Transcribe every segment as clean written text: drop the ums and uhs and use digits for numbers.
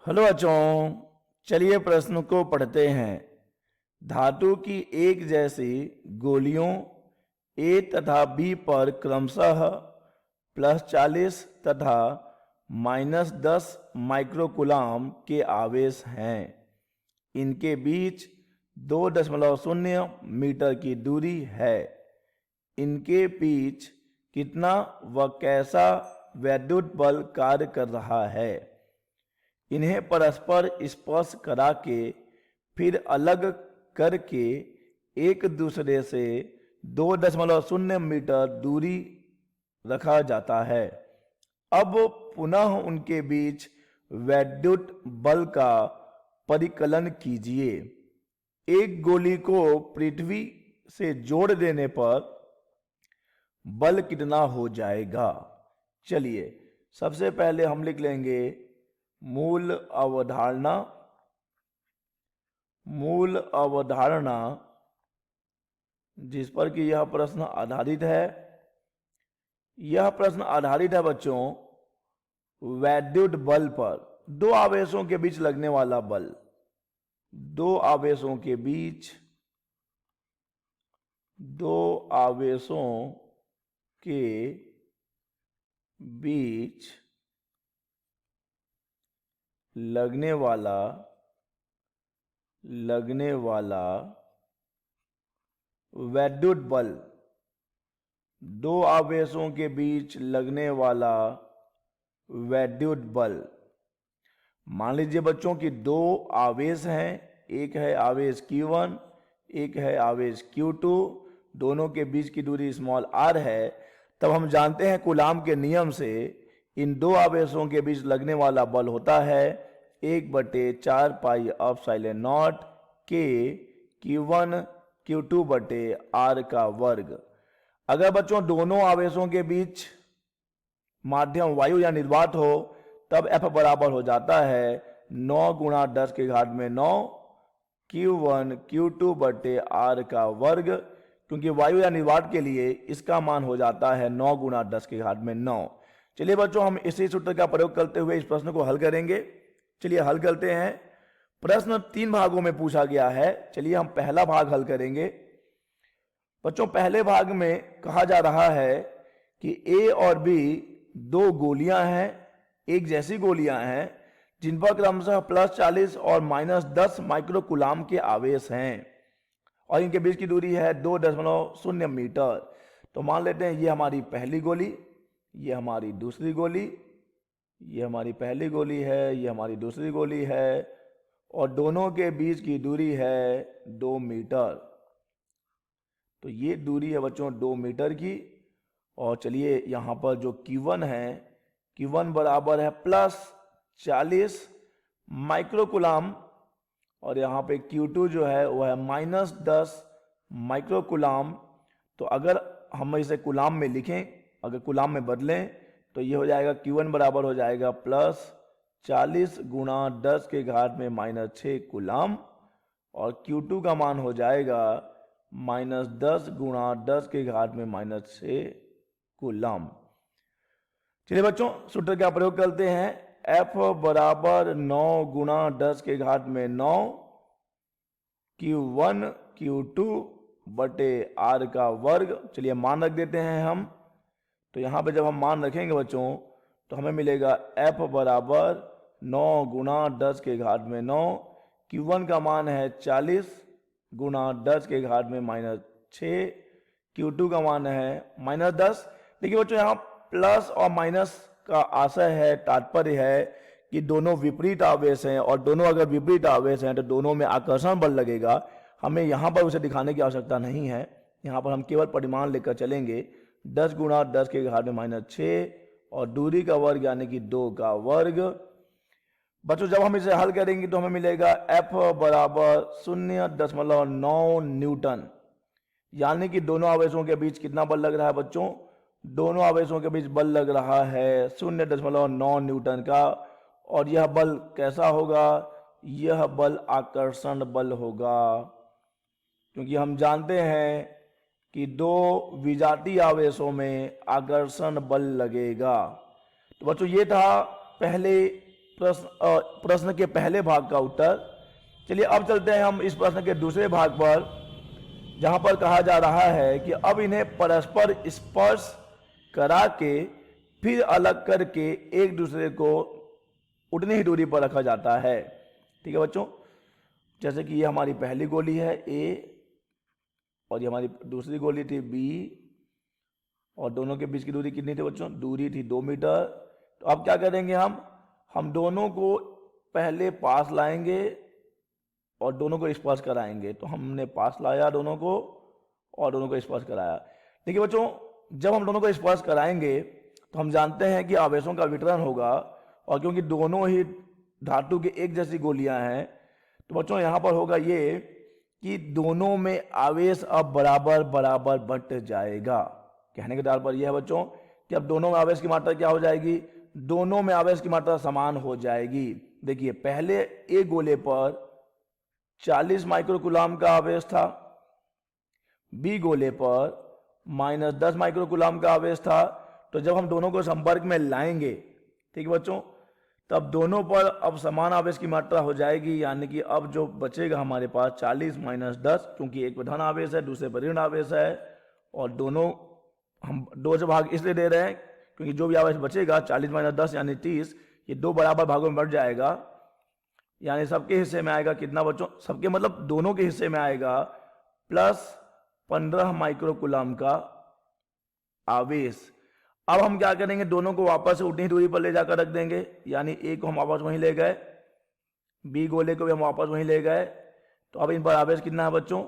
Hello बच्चों, चलिए प्रश्न को पढ़ते हैं। धातु की एक जैसी गोलियों ए तथा बी पर क्रमशः +40 तथा -10 माइक्रोकुलाम के आवेश हैं। इनके बीच 2.0 मीटर की दूरी है। इनके बीच कितना व कैसा वैद्युत बल कार्य कर रहा है? इन्हें परस्पर स्पर्श करा के फिर अलग करके एक दूसरे से 2.0 मीटर दूरी रखा जाता है। अब पुनः उनके बीच वैद्युत बल का परिकलन कीजिए। एक गोली को पृथ्वी से जोड़ देने पर बल कितना हो जाएगा? चलिए सबसे पहले हम लिख लेंगे मूल अवधारणा जिस पर कि यह प्रश्न आधारित है। यह प्रश्न आधारित है बच्चों वैद्युत बल पर, दो आवेशों के बीच लगने वाला बल। दो आवेशों के बीच लगने वाला वैद्युत बल। दो आवेशों के बीच लगने वाला वैद्युत बल। मान लीजिए बच्चों कि दो आवेश हैं, एक है आवेश Q1, एक है आवेश Q2, दोनों के बीच की दूरी स्मॉल r है। तब हम जानते हैं कूलाम के नियम से इन दो आवेशों के बीच लगने वाला बल होता है 1/4 pi epsilon not K Q1 Q2/r का वर्ग। अगर बच्चों दोनों आवेशों के बीच माध्यम वायु या निर्वात हो तब F बराबर हो जाता है 9 × 10⁻9 Q1 Q2/r का वर्ग, क्योंकि वायु या निर्वात के लिए इसका मान हो जाता है 9 × 10⁻9। चलिए बच्चों हम इसी सूत्र का प्रयोग करते हुए इस प्रश्न को हल करेंगे। चलिए हल करते हैं। प्रश्न 3 भागों में पूछा गया है। चलिए हम पहला भाग हल करेंगे। बच्चों पहले भाग में कहा जा रहा है कि A और B दो गोलियां हैं, एक जैसी गोलियां हैं जिन पर क्रमशः +40 और -10 माइक्रोकुलाम के आवेश हैं और इनके बीच की दूरी है 2.0 मीटर। तो मान लेते हैं ये हमारी पहली गोली, ये हमारी दूसरी गोली, ये हमारी पहली गोली है, ये हमारी दूसरी गोली है और दोनों के बीच की दूरी है 2 मीटर। तो ये दूरी है बच्चों 2 मीटर की। और चलिए यहाँ पर जो Q1 है, Q1 बराबर है +40 माइक्रोकुलाम और यहाँ पे Q2 जो है वो है -10 माइक्रोकुलाम। तो अगर हम इसे कुलाम में लिखें, अगर कुलाम में बदलें तो ये हो जाएगा Q1 बराबर हो जाएगा +40 × 10⁻6 कुलाम और Q2 का मान हो जाएगा -10 × 10⁻6 कुलाम। चलिए बच्चों सूत्र का प्रयोग करते हैं। F बराबर 9 × 10⁻9 Q1 Q2/r का वर्ग। चलिए मान रख देते हैं हम। तो यहाँ पे जब हम मान रखेंगे बच्चों तो हमें मिलेगा F बराबर 9 × 10⁻9 Q1 का मान है 40 × 10⁻6 Q2 का मान है -10। देखिए बच्चों यहाँ प्लस और माइनस का आशय है, तात्पर्य है कि दोनों विपरीत आवेश हैं और दोनों अगर विपरीत आवेश हैं तो दोनों में आकर्षण बल लगेगा। हमें यहाँ पर उसे दिखाने की आवश्यकता नहीं है। यहाँ पर हम केवल परिमाण लेकर चलेंगे 10 × 10⁻6 और दूरी का वर्ग यानी कि 2 का वर्ग। बच्चों जब हम इसे हल करेंगे तो हमें मिलेगा F बराबर 0.9 न्यूटन, यानी कि दोनों आवेशों के बीच कितना बल लग रहा है बच्चों? दोनों आवेशों के बीच बल लग रहा है 0.9 न्यूटन का। और यह बल कैसा होगा? यह बल आकर्षण बल होगा, क्योंकि हम जानते हैं कि दो विजातीय आवेशों में आकर्षण बल लगेगा। तो बच्चों ये था पहले प्रश्न के पहले भाग का उत्तर। चलिए अब चलते हैं हम इस प्रश्न के दूसरे भाग पर, जहां पर कहा जा रहा है कि अब इन्हें परस्पर स्पर्श करा के फिर अलग करके एक दूसरे को उतनी ही दूरी पर रखा जाता है। ठीक है बच्चों, जैसे कि ये हमारी पहली गोली है ए और ये हमारी दूसरी गोली थी बी, और दोनों के बीच की दूरी कितनी थी बच्चों? दूरी थी 2 मीटर। तो अब क्या करेंगे, हम दोनों को पहले पास लाएंगे और दोनों को स्पर्श कराएंगे। तो हमने पास लाया दोनों को और दोनों को स्पर्श कराया। देखिए बच्चों, जब हम दोनों को स्पर्श कराएंगे तो हम जानते हैं कि आवेशों का वितरण होगा, और क्योंकि दोनों ही धातु की एक जैसी गोलियां हैं तो बच्चों यहाँ पर होगा ये कि दोनों में आवेश अब बराबर बराबर बंट जाएगा। कहने के तात्पर्य यह है बच्चों कि अब दोनों में आवेश की मात्रा क्या हो जाएगी? दोनों में आवेश की मात्रा समान हो जाएगी। देखिए पहले एक गोले पर 40 माइक्रोकूलाम का आवेश था, बी गोले पर -10 माइक्रोकूलाम का आवेश था। तो जब हम दोनों को संपर्क में लाएंगे, ठीक है बच्चों, तब दोनों पर अब समान आवेश की मात्रा हो जाएगी। यानी कि अब जो बचेगा हमारे पास 40 - 10, क्योंकि एक पर धन आवेश है दूसरे पर ऋण आवेश है, और दोनों हम 2 से भाग इसलिए दे रहे हैं क्योंकि जो भी आवेश बचेगा 40 - 10 यानी 30, ये 2 बराबर भागों में बढ़ जाएगा। यानी सबके हिस्से में आएगा कितना बच्चों? सबके मतलब दोनों के हिस्से में आएगा +15 माइक्रोकूलाम का आवेश। अब हम क्या करेंगे, दोनों को वापस से उतनी दूरी पर ले जाकर रख देंगे। यानी ए को हम वापस वहीं ले गए, बी गोले को भी हम वापस वहीं ले गए। तो अब इन पर आवेश कितना है बच्चों?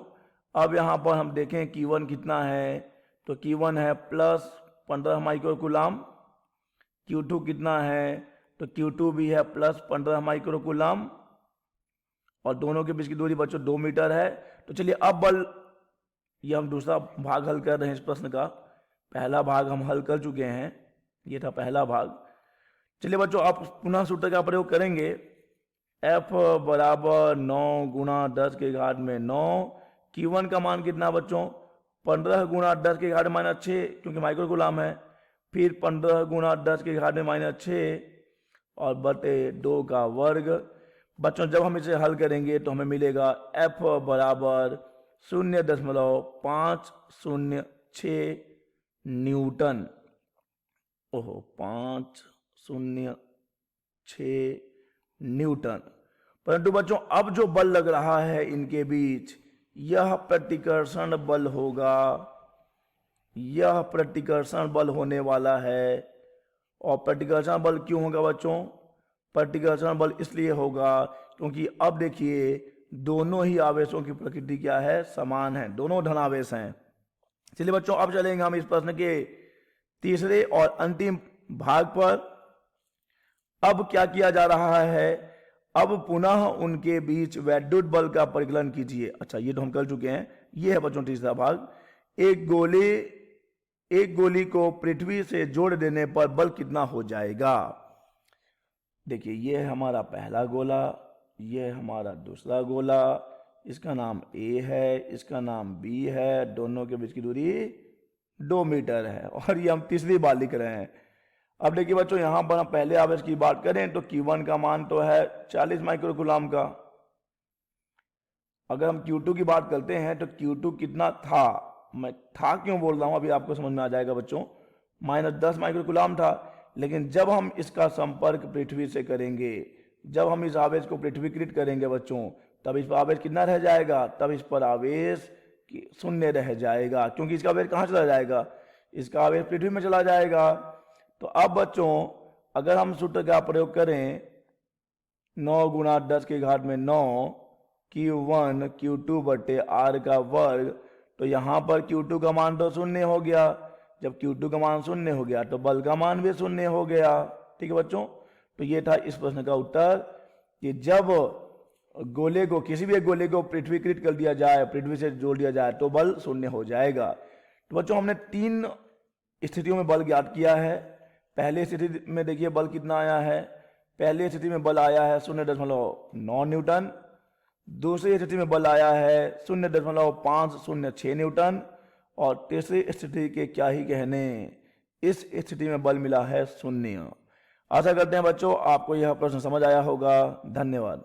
अब यहाँ पर हम देखें Q1 कितना है, तो Q1 है +15 माइक्रोकूलाम। Q2 कितना है, तो Q2 भी है +15 माइक्रोकूलाम, और दोनों के बीच की दूरी बच्चों 2 मीटर है। तो चलिए अब बल, ये हम दूसरा भाग हल कर रहे हैं इस प्रश्न का। पहला भाग हम हल कर चुके हैं, ये था पहला भाग। चलिए बच्चों आप पुनः सूत्र का प्रयोग करेंगे। F बराबर 9 × 10 के घात में 9। Q1 का मान कितना बच्चों? 15 × 10 के घात में -6, क्योंकि माइक्रोकूलाम है। फिर 15 × 10 के घात में -6 और बटे 2 का वर्ग। बच्चों जब हम इसे हल करेंगे तो हमें मिलेगा F बराबर 0.506 न्यूटन। ओहो, 506 न्यूटन। परंतु बच्चों अब जो बल लग रहा है इनके बीच, यह प्रतिकर्षण बल होगा। यह प्रतिकर्षण बल होने वाला है। और प्रतिकर्षण बल क्यों होगा बच्चों? प्रतिकर्षण बल इसलिए होगा क्योंकि अब देखिए दोनों ही आवेशों की प्रकृति क्या है? समान है, दोनों धनावेश हैं। चलिए बच्चों अब चलेंगे हम इस प्रश्न के तीसरे और अंतिम भाग पर। अब क्या किया जा रहा है? अब पुनः उनके बीच वैद्युत बल का परिकलन कीजिए। अच्छा, ये तो हम कर चुके हैं। ये है बच्चों तीसरा भाग। एक गोली को पृथ्वी से जोड़ देने पर बल कितना हो जाएगा? देखिए ये है हमारा पहला गोला, ये है हमारा दूसरा गोला, इसका नाम ए है, इसका नाम बी है, दोनों के बीच की दूरी 2 मीटर है, और ये हम तीसरी बार लिख रहे हैं। अब देखिए बच्चों यहां पर हम पहले आवेश की बात करें तो Q1 का मान तो है 40 माइक्रोकूलाम का। अगर हम Q2 की बात करते हैं तो Q2 कितना था? मैं था क्यों बोल रहा हूं अभी आपको समझ में आ जाएगा बच्चों। -10 माइक्रोकूलाम था, लेकिन जब हम इसका संपर्क पृथ्वी से करेंगे, जब हम इस आवेश को पृथ्वीकृत करेंगे बच्चों, तब इस पर आवेश कितना रह जाएगा? तब इस पर आवेश 0 रह जाएगा, क्योंकि इसका आवेश कहाँ चला जाएगा? इसका आवेश पृथ्वी में चला जाएगा। तो अब बच्चों अगर हम सूत्र का प्रयोग करें 9 × 10 के घात में 9 Q1 Q2 बटे R का वर्ग, तो यहाँ पर Q2 का मान तो 0 हो गया। जब Q2 का मान 0 हो गया तो बल का मान भी 0 हो गया। ठीक है बच्चों, तो ये था इस प्रश्न का उत्तर कि जब गोले को, किसी भी एक गोले को पृथ्वीकृत कर दिया जाए, पृथ्वी से जोड़ दिया जाए, तो बल 0 हो जाएगा। तो बच्चों हमने 3 स्थितियों में बल ज्ञात किया है। पहली स्थिति में देखिए बल कितना आया है? पहली स्थिति में बल आया है 0.9 न्यूटन। दूसरी स्थिति में बल आया है 0.506 न्यूटन, और तीसरी स्थिति के क्या ही कहने, इस स्थिति में बल मिला है 0। आशा करते हैं बच्चों आपको यह प्रश्न समझ आया होगा। धन्यवाद।